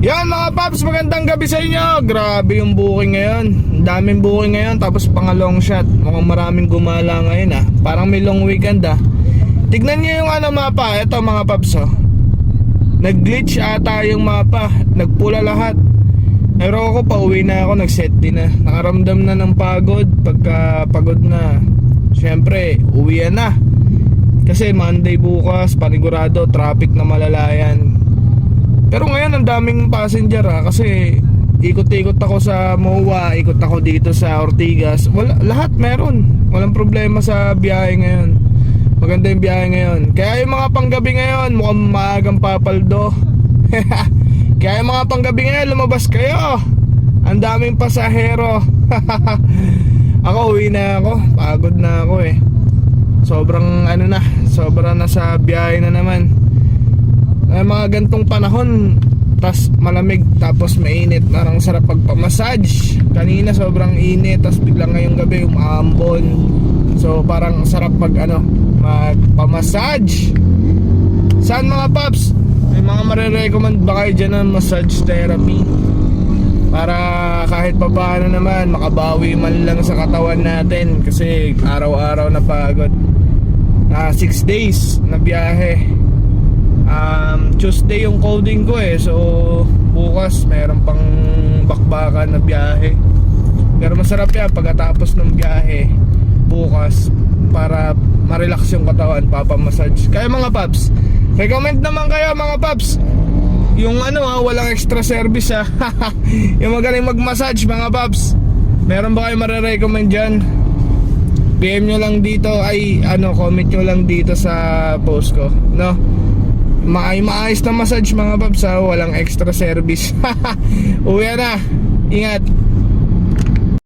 Yan mga paps, magandang gabi sa inyo. Grabe yung booking ngayon. Ang daming booking ngayon. Tapos pang long shot. Mukhang maraming gumala ngayon ah. Parang may long weekend ah. Tignan nyo yung mapa. Ito mga paps oh. Nag-glitch ata yung mapa. Nagpula lahat. Pero ako pauwi na ako, nag-set din na. Nakaramdam na ng pagod. Pagka pagod na, syempre uwian na. Kasi Monday bukas, panigurado, traffic na malalayan. Pero ngayon ang daming passenger kasi ikot-ikot ako sa MOA, ikot ako dito sa Ortigas. Lahat meron. Walang problema sa biyahe ngayon. Maganda yung biyahe ngayon. Kaya yung mga panggabi ngayon, mukhang maagang papaldo. Kaya yung mga panggabi ngayon, lumabas kayo. Ang daming pasahero. Ako, uwi na ako. Pagod na ako eh. Sobrang sobrang nasa biyahe na naman. Mga gantong panahon, tas malamig, tapos mainit, parang sarap pagpamassage. Kanina sobrang init, tas biglang ngayong gabi umaambon. So parang sarap magpamassage. Saan mga paps? May mga marirecommend ba kayo dyan ng massage therapy? Para kahit papaano naman makabawi man lang sa katawan natin. Kasi araw-araw na pagod. 6 days na biyahe. Tuesday yung coding ko eh. So bukas meron pang bakbakan na biyahe. Pero masarap yan pagkatapos ng biyahe bukas, para ma-relax yung katawan, papamassage. Kaya mga paps, recommend naman kayo mga paps. Yung walang extra service yung magaling mag-massage mga paps. Meron ba kayo marirecommend dyan? PM nyo lang dito, comment nyo lang dito sa post ko, no? Maayos na massage mga paps, walang extra service. Uwi na, ingat.